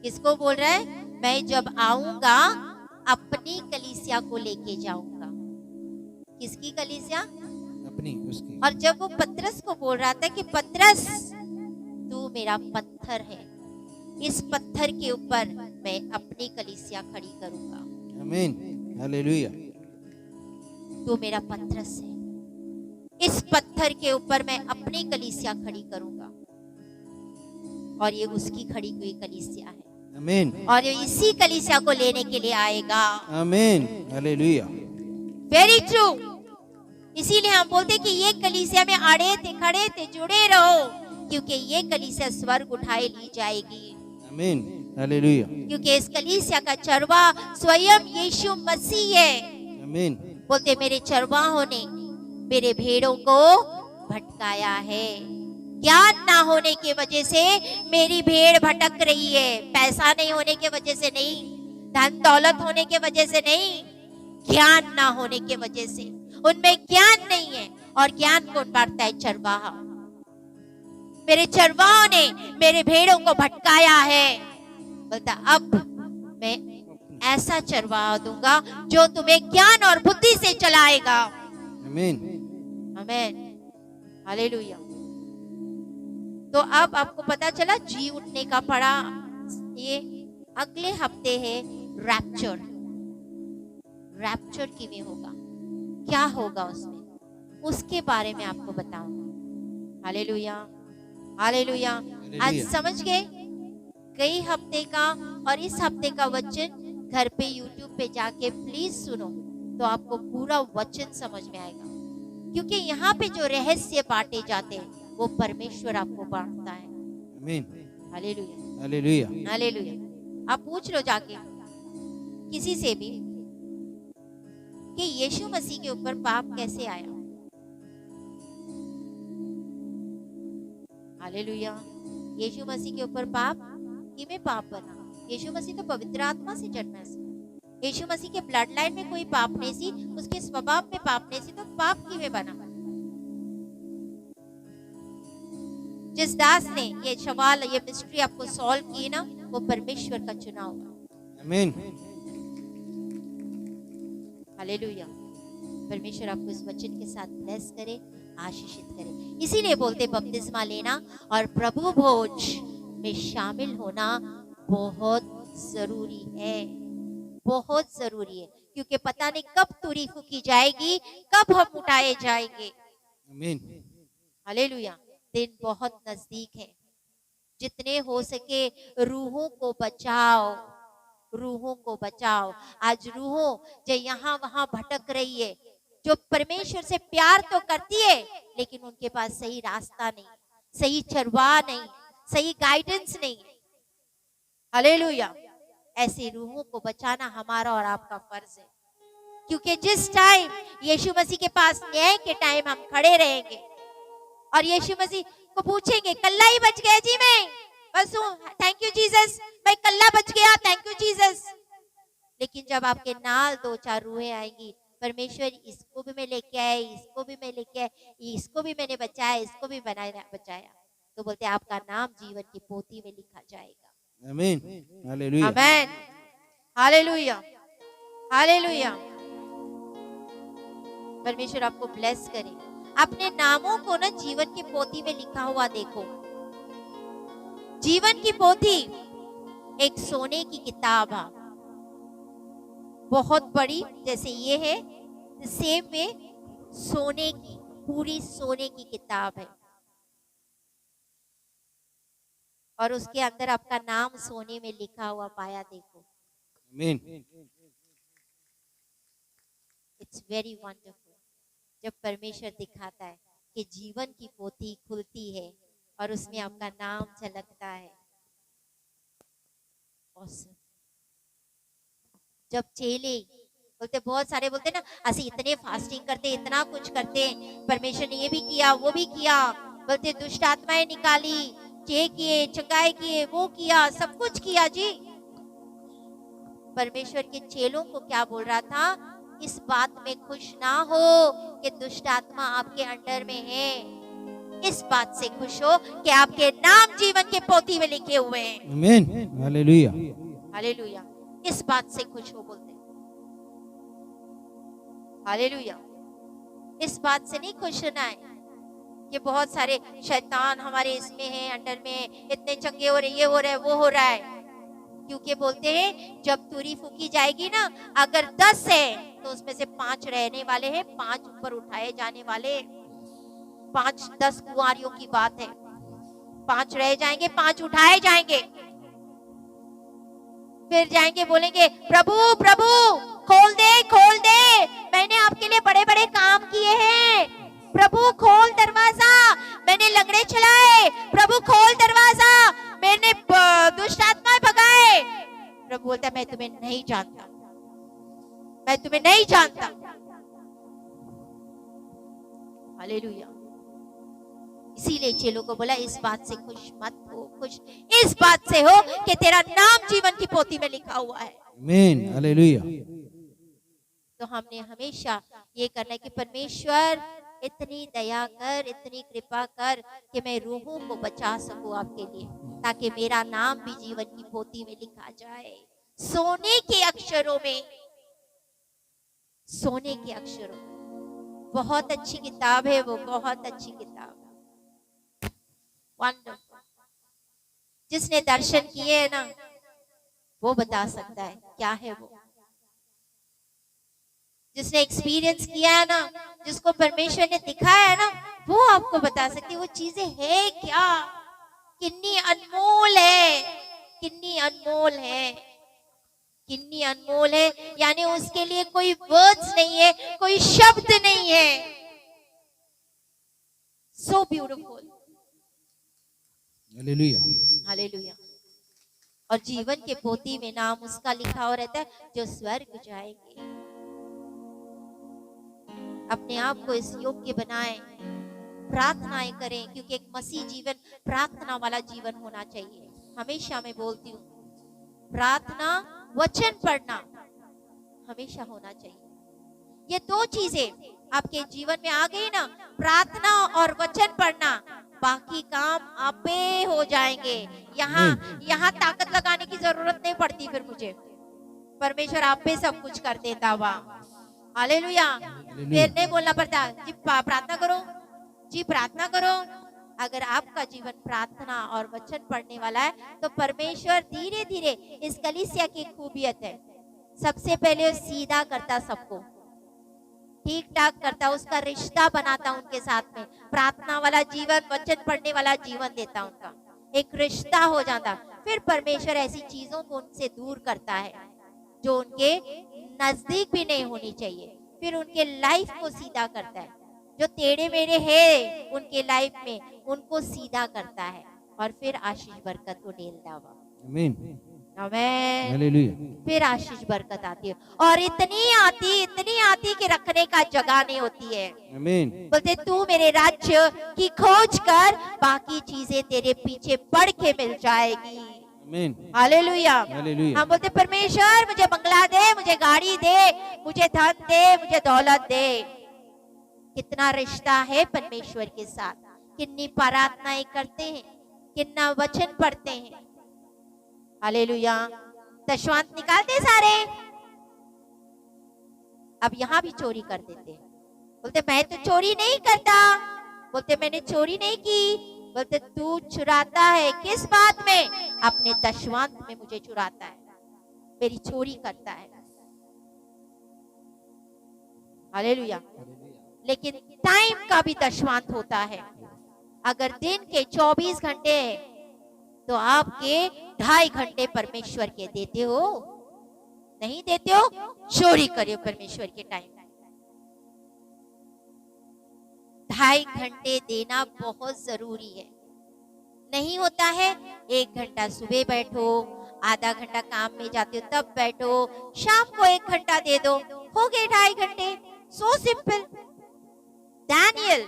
किसको बोल रहा है? मैं जब आऊंगा अपनी कलीसिया को लेके जाऊंगा। किसकी कलीसिया? अपनी, उसकी। और जब वो पतरस को बोल रहा था कि पतरस, तू मेरा पत्थर है, इस पत्थर के ऊपर मैं अपनी कलीसिया खड़ी करूंगा। आमीन, हालेलुया। तू मेरा पतरस है, इस पत्थर के ऊपर मैं अपनी कलीसिया खड़ी करूंगा। और ये उसकी खड़ी हुई कलीसिया है। आमीन। और ये इसी कलीसिया को लेने के लिए आएगा। आमीन, हालेलुया। Very true. इसीलिए हम बोलते कि ये कलीसिया में अड़े थे, खड़े थे, जुड़े रहो, क्योंकि ये कलीसिया स्वर्ग उठाए ली जाएगी। आमीन, हालेलुया। क्योंकि इस कलीसिया का चरवा स्वयं यीशु मसीह है। आमीन। बोलते, मेरे चरवाहों ने मेरे भेड़ों को भटकाया है। ज्ञान ना होने की वजह से मेरी भेड़ भटक रही है। पैसा नहीं होने की वजह से नहीं, धन दौलत होने की वजह से नहीं, ज्ञान ना होने की वजह से। उनमें ज्ञान नहीं है। और ज्ञान कौन बांटता है? चरवाहा। मेरे चरवाहों ने मेरे भेड़ों को भटकाया है। बोलता, अब मैं ऐसा चरवाहा दूंगा जो तुम्हें ज्ञान और बुद्धि से चलाएगा। आमीन, आमीन, हालेलुया। तो अब आपको पता चला जी उठने का पड़ा। ये अगले हफ्ते है रैप्चर। रैप्चर किਵੇਂ होगा, क्या होगा उसमें, उसके बारे में आपको बताऊंगा। Hallelujah, hallelujah. आज समझ गए? कई हफ्ते का और इस हफ्ते का वचन घर पे यूट्यूब पे जाके प्लीज सुनो, तो आपको पूरा वचन समझ में आएगा। क्योंकि यहाँ पे जो रहस्य बांटे जाते हैं वो परमेश्वर आपको बांटता है। आमीन, हालेलुया, हालेलुया, हालेलुया। आप पूछ लो जाके किसी से भी कि यीशु मसीह के ऊपर पाप कैसे आया। हालेलुया। यीशु मसीह के ऊपर पाप किਵੇਂ पाप बना? यीशु मसीह तो पवित्र आत्मा से जन्मा सी। यीशु मसीह के ब्लड लाइन में कोई पाप नहीं सी, उसके स्वभाव में पाप नहीं सी, तो पाप किਵੇਂ बना? जिस दास ने ये सवाल, ये मिस्ट्री आपको सॉल्व की ना, वो परमेश्वर का चुना हुआ। आमीन, हालेलुया। परमेश्वर आपको इस वचन के साथ ब्लेस करे, आशीषित करे। इसीलिए बोलते बपतिस्मा लेना और प्रभु भोज में शामिल होना बहुत जरूरी है, बहुत जरूरी है। क्योंकि पता नहीं कब तुरी फूकी जाएगी, कब हम उठाए जाएंगे। आमीन, हालेलुया। दिन बहुत नजदीक है। जितने हो सके रूहों को बचाओ, रूहों को बचाओ। आज रूहों जो यहाँ वहां भटक रही है, जो परमेश्वर से प्यार तो करती है, लेकिन उनके पास सही रास्ता नहीं, सही चरवाह नहीं, सही गाइडेंस नहीं। हालेलुया। ऐसी रूहों को बचाना हमारा और आपका फर्ज है। क्योंकि जिस टाइम यीशु मसीह के पास न्याय के टाइम हम खड़े रहेंगे और यीशु मसीह को पूछेंगे कल्ला ही बच गया जी, मैं बस हूँ, थैंक यू जीसस, मैं कल्ला बच गया, थैंक यू जीसस। लेकिन जब आपके नाल दो चार रूहें आएंगी, परमेश्वर इसको भी मैं लेके आया, इसको भी मैं लेके आया, इसको भी मैंने बचाया, इसको भी बनाया बचाया, तो बोलते आपका नाम जीवन की पोथी में लिखा जाएगा। आमीन, हालेलुया, आमेन, हालेलुया, हालेलुया। परमेश्वर आपको ब्लेस करे। अपने नामों को ना जीवन की पोथी में लिखा हुआ देखो। जीवन की पोथी एक सोने की किताब है, बहुत बड़ी, जैसे ये है, सेम में सोने की, पूरी सोने की किताब है, और उसके अंदर आपका नाम सोने में लिखा हुआ पाया देखो। आमीन। इट्स वेरी वंडरफुल जब परमेश्वर दिखाता है कि जीवन की पोथी खुलती है और उसमें आपका नाम झलकता है। Awesome. जब चेले बोलते, बहुत सारे बोलते ना, असि इतने फास्टिंग करते, इतना कुछ करते, परमेश्वर ने ये भी किया, वो भी किया, बोलते दुष्ट आत्माएं निकाली, चे किए, चंगाई किए, वो किया, सब कुछ किया जी। परमेश्वर के चेलों को क्या बोल रहा था? इस बात में खुश ना हो कि दुष्ट आत्मा आपके अंडर में है, इस बात से खुश हो कि आपके नाम जीवन के पोथी में लिखे हुए हैं। आमीन, हालेलुया, हालेलुया। इस बात से खुश हो बोलते, हालेलुया। इस बात से नहीं खुश होना है कि बहुत सारे शैतान हमारे इसमें है, अंडर में, इतने चंगे हो रहे, ये हो रहा है, वो हो रहा है। क्योंकि बोलते हैं जब तुरी फूकी जाएगी ना, अगर 10 है तो उसमें से 5 रहने वाले हैं, 5 ऊपर उठाए जाने वाले, 5-10 कुंवारियों की बात है, 5 रह जाएंगे, 5 उठाए जाएंगे, फिर जाएंगे बोलेंगे प्रभु प्रभु खोल दे, खोल दे, मैंने आपके लिए बड़े बड़े काम किए हैं, प्रभु खोल दरवाजा, मैंने लंगड़े चलाए, प्रभु खोल दरवाजा, मैंने दुष्ट आत्माएं भगाए। प्रभु बोलता है मैं तुम्हें नहीं जानता, मैं तुम्हें नहीं जानता। हालेलुया। इसीलिए चेलों को बोला इस बात से खुश मत हो, खुश इस बात से हो कि तेरा नाम जीवन की पोथी में लिखा हुआ है। आमीन, हालेलुया। तो हमने हमेशा ये करना है कि परमेश्वर इतनी दया कर, इतनी कृपा कर कि मैं रूहों को बचा सकूं आपके लिए, ताकि मेरा नाम भी जीवन की पोथी में लिखा जाए, सोने के अक्षरों में, सोने के अक्षरों में। बहुत अच्छी किताब है वो, बहुत अच्छी किताब, वंडरफुल। जिसने दर्शन किए है ना वो बता सकता है क्या है वो, जिसने एक्सपीरियंस किया है ना, जिसको परमेश्वर ने दिखाया है ना, वो आपको बता सकती है वो चीजें है क्या, कितनी अनमोल है, कितनी अनमोल है, कितनी अनमोल है। यानी उसके लिए कोई वर्ड्स नहीं है, कोई शब्द नहीं है। So beautiful, hallelujah, hallelujah. और जीवन के पोथी में नाम उसका लिखा हुआ रहता है जो स्वर्ग जाएंगे। अपने आप को इस योग्य बनाएं, प्रार्थनाएं करें, क्योंकि एक मसीह जीवन प्रार्थना वाला जीवन होना चाहिए। हमेशा मैं बोलती हूँ प्रार्थना, वचन पढ़ना हमेशा होना चाहिए। ये 2 चीजें आपके जीवन में आ गई ना, प्रार्थना और वचन पढ़ना, बाकी काम आपे हो जाएंगे। यहाँ ताकत लगाने की जरूरत नहीं पड़ती, फिर मुझे परमेश्वर आप पे सब कुछ कर देता। वाह, हालेलुया। फिर नहीं बोलना पड़ता जी प्रार्थना करो, जी प्रार्थना करो। अगर आपका जीवन प्रार्थना और वचन पढ़ने वाला है तो परमेश्वर धीरे धीरे, इस कलीसिया की खूबियत है, सबसे पहले सीधा करता, सबको ठीक ठाक करता, उसका रिश्ता बनाता उनके साथ में, प्रार्थना वाला जीवन, वचन पढ़ने वाला जीवन देता, उनका एक रिश्ता हो जाता। फिर परमेश्वर ऐसी चीजों को उनसे दूर करता है जो उनके नजदीक भी नहीं होनी चाहिए, फिर उनके लाइफ को सीधा करता है, जो टेढ़े मेढ़े है उनके लाइफ में उनको सीधा करता है, और फिर आशीष बरकत को ढेलता हुआ। आमीन, आमेन। हालेलुया। फिर आशीष बरकत आती है, और इतनी आती कि रखने का जगह नहीं होती है। आमीन। बोलते तू मेरे राज्य की खोज कर, बाकी चीजें तेरे पीछे बढ़ के मिल जाएगी। आमीन। हालेलुया। हालेलुया। हम बोलते परमेश्वर मुझे बंगला दे, मुझे गाड़ी दे, मुझे धन दे, मुझे दौलत दे। कितना रिश्ता है परमेश्वर के साथ, कितनी प्रार्थनाएं करते हैं, कितना वचन पढ़ते हैं। हालेलुया। दशवांत निकालते सारे, अब यहाँ भी चोरी कर देते हैं। बोलते मैं तो चोरी नहीं करता, बोलते मैंने चोरी नहीं की। बोलते तू चुराता है, किस बात में? अपने दशवांत में मुझे चुराता है, मेरी चोरी करता है। हालेलुया। लेकिन टाइम का भी दशवांत होता है। अगर दिन के 24 घंटे है तो आपके 2.5 घंटे परमेश्वर के देते हो, नहीं देते हो, चोरी करियो परमेश्वर के टाइम। 2.5 घंटे देना बहुत जरूरी है। नहीं होता है, 1 घंटा सुबह बैठो, आधा घंटा काम में जाते हो तब बैठो, शाम को 1 घंटा दे दो, हो गए 2.5 घंटे। So simple. डैनियल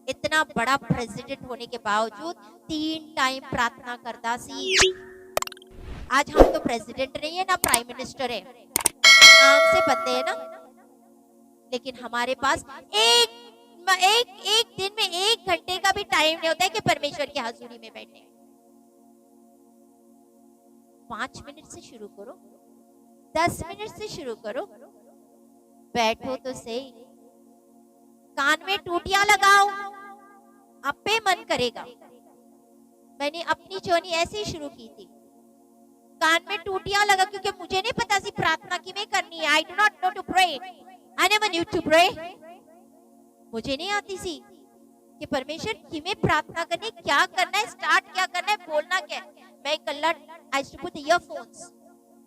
इतना बड़ा प्रेसिडेंट होने के बावजूद 3 टाइम प्रार्थना करता सी। आज हम तो प्रेसिडेंट नहीं है ना प्राइम मिनिस्टर है, आम से बंदे हैं ना, लेकिन हमारे पास एक दिन में 1 घंटे का भी टाइम नहीं होता है कि परमेश्वर की हजूरी में बैठे। 5 मिनट से शुरू करो, 10 मिनट से शुरू करो, बैठो तो सही। कान में टूटियां लगाओ, आपे मन करेगा। मैंने अपनी जर्नी ऐसे ही शुरू की थी, कान में टूटियां लगा, क्योंकि मुझे नहीं पता सी प्रार्थना किमें करनी है। I do not know to pray, I never knew to pray. मुझे नहीं आती सी कि परमेश्वर किमें प्रार्थना करनी, क्या करना है, स्टार्ट क्या करना है, बोलना क्या है। मैं कल्ला I used to put earphones,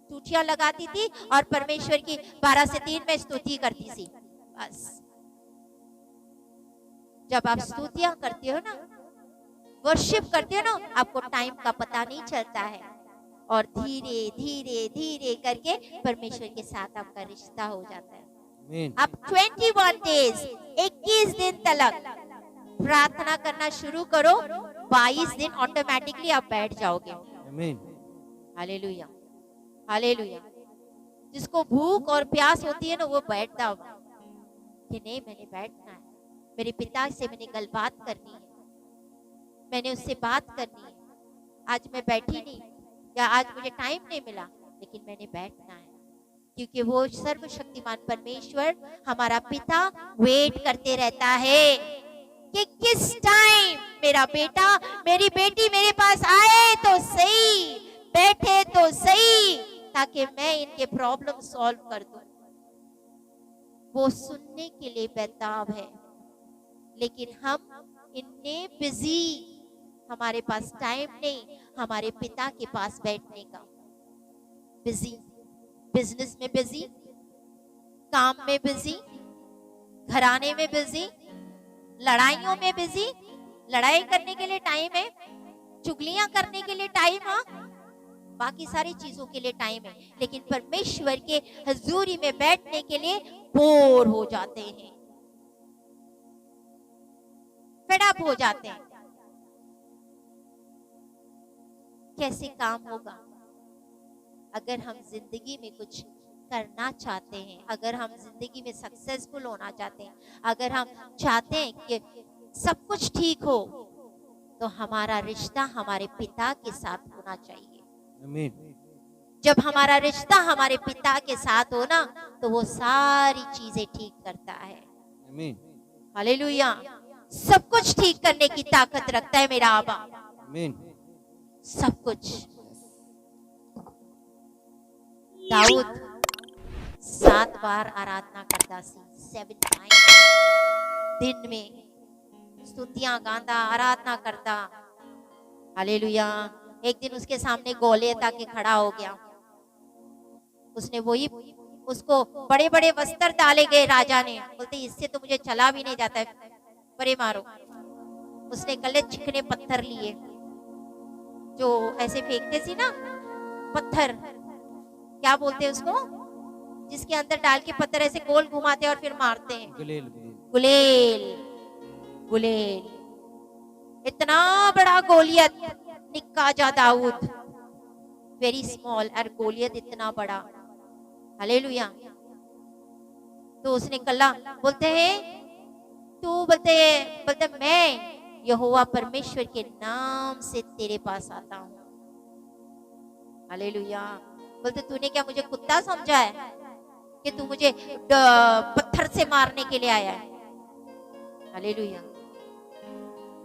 टूटियां लगाती थी और परमेश्वर की 12 से 3 में स्तुति करती थी। बस जब आप स्तुतियां करते हो ना, वर्शिप करते हो ना, आपको टाइम का पता नहीं चलता है, और धीरे धीरे धीरे करके परमेश्वर के साथ आपका रिश्ता हो जाता है। आप 21 डेज 21 दिन तक प्रार्थना करना शुरू करो, 22 दिन ऑटोमेटिकली आप बैठ जाओगे। हालेलुया। हालेलुया। जिसको भूख और प्यास होती है ना, वो बैठता होगा कि नहीं मैंने बैठना है, मेरे पिता से मैंने कल बात करनी है, मैंने उससे बात करनी है। आज मैं बैठी नहीं, या आज मुझे टाइम नहीं मिला, लेकिन मैंने बैठना है, क्योंकि वो सर्वशक्तिमान परमेश्वर हमारा पिता वेट करते रहता है कि किस टाइम मेरा बेटा मेरी बेटी मेरे पास आए तो सही, बैठे तो सही, ताकि मैं इनके प्रॉब्लम सॉल्व कर दूं। वो सुनने के लिए बेताब है, लेकिन हम इतने बिजी, हमारे पास टाइम नहीं हमारे पिता के पास बैठने का। बिजी, बिजनेस में बिजी, काम में बिजी, घराने में बिजी, लड़ाइयों में बिजी। लड़ाई करने के लिए टाइम है, चुगलियां करने के लिए टाइम है, बाकी सारी चीजों के लिए टाइम है, लेकिन परमेश्वर के हजूरी में बैठने के लिए बोर हो जाते हैं, फेड अप हो जाते हैं। कैसे काम होगा? अगर हम जिंदगी में कुछ करना चाहते हैं, अगर हम जिंदगी में सक्सेसफुल होना चाहते हैं, अगर हम चाहते हैं कि सब कुछ ठीक हो, तो हमारा रिश्ता हमारे पिता के साथ होना चाहिए। आमीन। जब हमारा रिश्ता हमारे पिता के साथ हो ना, तो वो सारी चीजें ठीक करता है। आमीन। हालेलुया। सब कुछ ठीक करने की ताकत रखता है मेरा आबा। आमीन। सब कुछ। दाऊद 7 बार आराधना करता सी, 7 टाइम दिन में स्तुतियां गांदा, आराधना करता। हालेलुया। एक दिन उसके सामने गोलियत आके खड़ा हो गया, उसने वही उसको बड़े बड़े वस्त्र डाले गए, राजा ने बोलते इससे तो मुझे चला भी नहीं जाता है, परे मारो। उसने गले चिकने पत्थर लिए जो ऐसे फेंकते सी ना, पत्थर, क्या बोलते हैं उसको, जिसके अंदर डाल के पत्थर ऐसे गोल घुमाते और फिर मारते हैं, गुलेल गुलेल। गुलेल, इतना बड़ा गोलियत, निक्का जा दाऊद, वेरी स्मॉल, और गोलियत इतना बड़ा। हालेलुया। तो उसने कल्ला बोलते हैं, तू बोलते मैं यहोवा परमेश्वर के नाम से तेरे पास आता हूं। हालेलुया। बोलते तूने क्या मुझे कुत्ता समझा है कि तू मुझे पत्थर से मारने के लिए आया है? हालेलुया।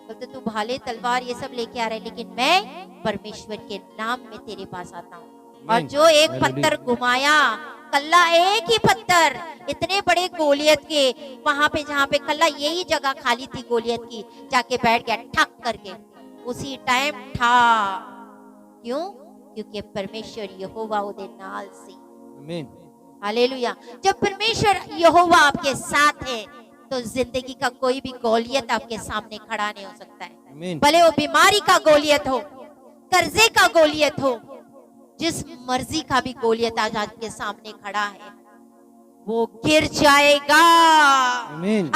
बोलते तू भाले तलवार ये सब लेके आ रहा है, लेकिन मैं परमेश्वर के नाम में तेरे पास आता हूँ। और जो एक पत्थर घुमाया, कल्ला एक ही पत्थर, इतने बड़े गोलियत के, वहां पे जहां पे कल्ला यही जगह खाली थी गोलियत की, जाके बैठ गया ठक करके, उसी टाइम था। क्यों? क्योंकि परमेश्वर यहोवा उदे नाल सी। आमीन। हालेलुया। जब परमेश्वर यहोवा आपके साथ है तो जिंदगी का कोई भी गोलियत आपके सामने खड़ा नहीं हो सकता है। भले वो बीमारी का गोलियत हो, कर्जे का गोलियत हो, जिस मर्जी का भी गोलियत आज आपके सामने खड़ा है, वो गिर जाएगा।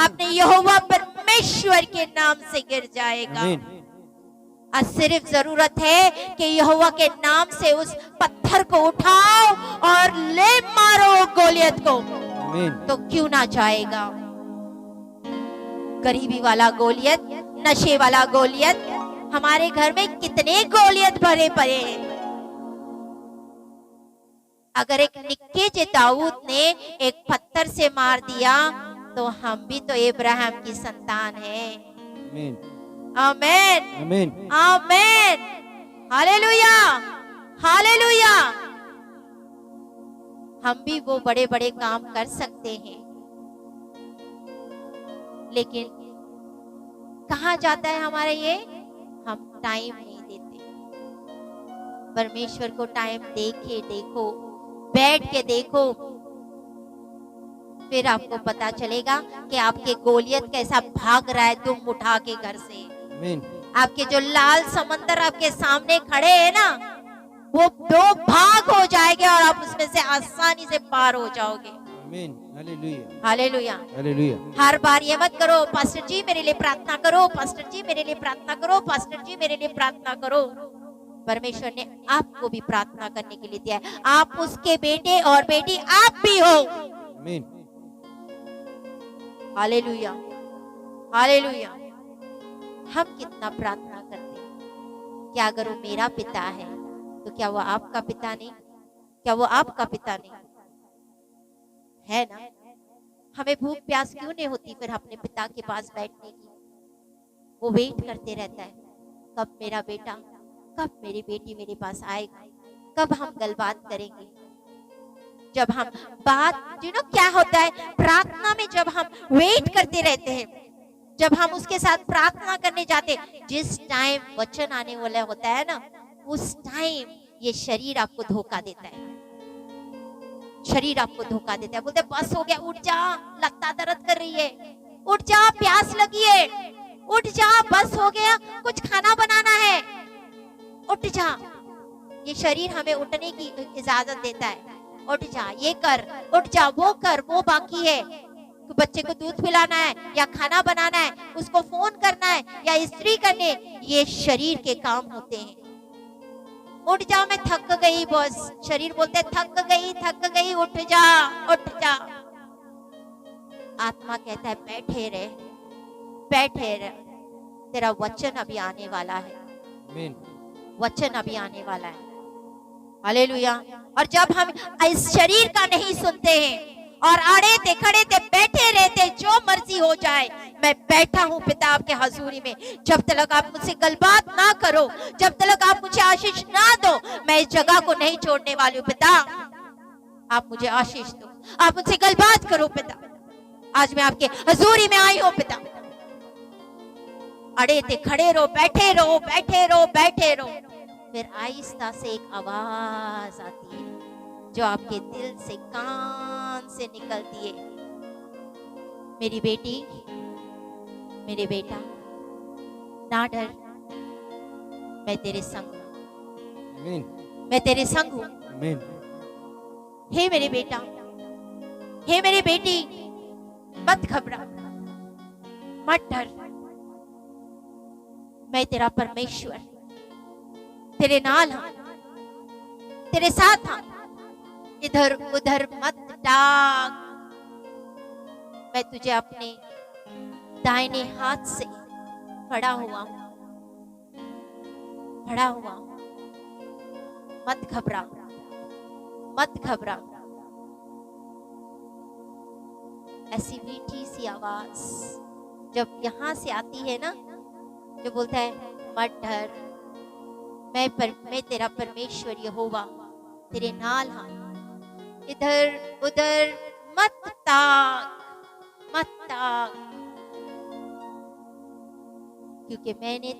अपने यहोवा परमेश्वर के नाम से गिर जाएगा। और सिर्फ जरूरत है कि यहोवा के नाम से उस पत्थर को उठाओ और ले मारो गोलियत को, तो क्यों ना जाएगा। गरीबी वाला गोलियत, नशे वाला गोलियत, हमारे घर में कितने गोलियत भरे पड़े हैं। अगर एक निक्के जे दाऊद ने एक पत्थर से मार दिया, तो हम भी तो इब्राहिम की संतान हैं। आमीन, आमीन, आमीन। Hallelujah, hallelujah. हम भी वो बड़े बड़े काम कर सकते हैं, लेकिन कहाँ जाता है हमारा ये? हम टाइम नहीं देते। परमेश्वर को टाइम देखो, बैठ के देखो, फिर आपको पता चलेगा कि आपके गोलियत कैसा भाग रहा है तुम उठा के घर से। आपके जो लाल समंदर आपके सामने खड़े हैं ना, वो दो भाग हो जाएंगे और आप उसमें से आसानी से पार हो जाओगे। Hallelujah, hallelujah. हर बार ये मत करो, पास्टर जी मेरे लिए प्रार्थना करो, पास्टर जी मेरे लिए प्रार्थना करो, पास्टर जी मेरे लिए प्रार्थना करो। परमेश्वर ने आपको भी प्रार्थना करने के लिए दिया है। आप उसके बेटे और बेटी आप भी हो। Hallelujah, hallelujah. हम कितना प्रार्थना करते हैं। क्या अगर वो मेरा पिता है तो क्या वो आपका पिता नहीं? क्या वो आपका पिता नहीं है ना? हमें भूख प्यास क्यों नहीं होती फिर अपने पिता के पास बैठने की? वो वेट करते रहता है, कब मेरा बेटा, कब मेरी बेटी मेरे पास आएगा, कब हम गलबात करेंगे। जब हम बात क्या होता है प्रार्थना में, जब हम वेट करते रहते हैं, जब हम उसके साथ प्रार्थना करने जाते, जिस टाइम वचन आने वाला होता है ना, उस टाइम ये शरीर आपको धोखा देता है। शरीर आपको धोखा देता है, बोलते बस हो गया, उठ जा, लगता दर्द कर रही है, उठ जा, प्यास लगी है, उठ जा, बस हो गया, कुछ खाना बनाना है, उठ जा। ये शरीर हमें उठने की इजाजत देता है, उठ जा, ये कर, उठ जा, वो कर, वो बाकी है, बच्चे को दूध पिलाना है या खाना बनाना है, उसको फोन करना है या इस्त्री करने, ये शरीर के काम होते हैं। उठ जा, मैं थक गई बॉस, शरीर बोलते थक गई, उठ जा, उठ जा। आत्मा कहता है बैठे रहे, बैठे रहे, तेरा वचन अभी आने वाला है, वचन अभी आने वाला है। हालेलुया। और जब हम इस शरीर का नहीं सुनते हैं और अड़े थे, खड़े थे, बैठे रहते, जो मर्जी हो जाए, मैं बैठा हूँ पिता आपके हजूरी में, जब तक आप मुझसे गलबात ना करो, जब तक आप मुझे आशीष ना दो, मैं इस जगह को नहीं छोड़ने वाली हूँ। पिता आप मुझे आशीष दो, आप मुझसे गलबात करो पिता। आज मैं आपके हजूरी में आई हूँ पिता। अड़े थे, खड़े रहो, बैठे रहो, बैठे रहो, बैठे रहो। फिर आहिस्ता से एक आवाज आती है जो आपके दिल से, कान से निकलती है, मेरी बेटी, मेरे बेटा, ना डर, मैं तेरे संग हूं। मैं तेरे संग हूं। आमीन। हे मेरे बेटा, हे मेरी बेटी, मत घबरा, मत डर। मैं तेरा परमेश्वर तेरे नाल हूं, तेरे साथ हूं। इधर उधर मत डाक। मैं तुझे अपने दाहिने हाथ से फड़ा हुआ हूं, फड़ा हुआ हूं। मत घबरा, मत घबरा। ऐसी मीठी सी आवाज जब यहां से आती है ना, जो बोलता है मत डर, मैं तेरा परमेश्वर यहोवा तेरे नाल हां। इधर उधर मत ताक, मत ताक, क्योंकि मैंने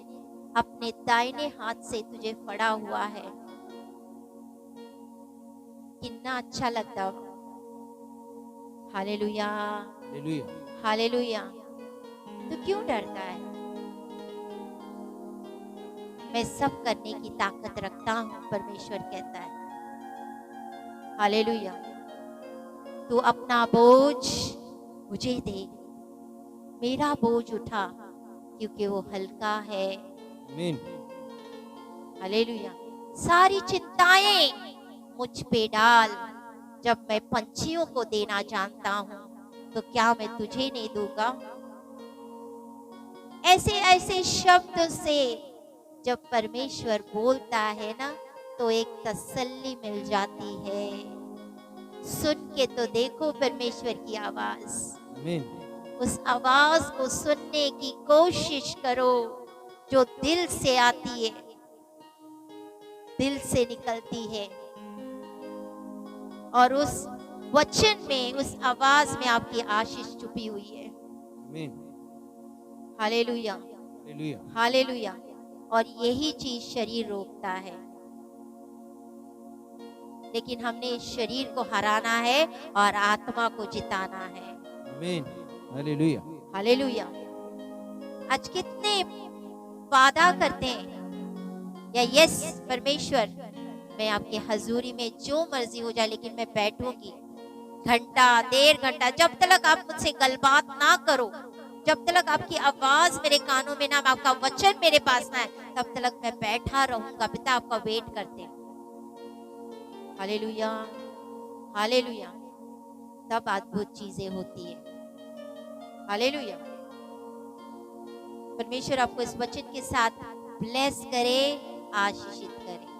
अपने दाहिने हाथ से तुझे फड़ा हुआ है। कितना अच्छा लगता हो। Hallelujah, hallelujah. हालेलुया। तो क्यों डरता है? मैं सब करने की ताकत रखता हूं, परमेश्वर कहता है। हालेलुया। तू अपना बोझ मुझे दे, मेरा बोझ उठा, क्योंकि वो हल्का है। आमीन। हालेलुया। सारी चिंताएं मुझ पे डाल। जब मैं पंछियों को देना जानता हूं, तो क्या मैं तुझे नहीं दूंगा? ऐसे ऐसे शब्द से जब परमेश्वर बोलता है ना, तो एक तसल्ली मिल जाती है। सुन के तो देखो परमेश्वर की आवाज। आमीन। उस आवाज को सुनने की कोशिश करो, जो दिल से आती है, दिल से निकलती है। और उस वचन में, उस आवाज में आपकी आशीष छुपी हुई है। आमीन। Hallelujah, hallelujah. हालेलुया। और यही चीज शरीर रोकता है, लेकिन हमने इस शरीर को हराना है और आत्मा को जिताना है। आमीन। हालेलुया। हालेलुया। आज कितने वादा करते हैं या यस परमेश्वर, मैं आपके हजूरी में जो मर्जी हो जाए, लेकिन मैं बैठूंगी घंटा, 1.5 घंटा, जब तक आप मुझसे गलबात ना करो, जब तक आपकी आवाज मेरे कानों में ना, आपका वचन मेरे पास ना है, तब तक मैं बैठा रहूंगा। पिता आपका वेट करते हैं। Hallelujah, hallelujah. तब अद्भुत चीजें होती है। हालेलुया। परमेश्वर आपको इस वचन के साथ ब्लेस करे, आशीषित करे।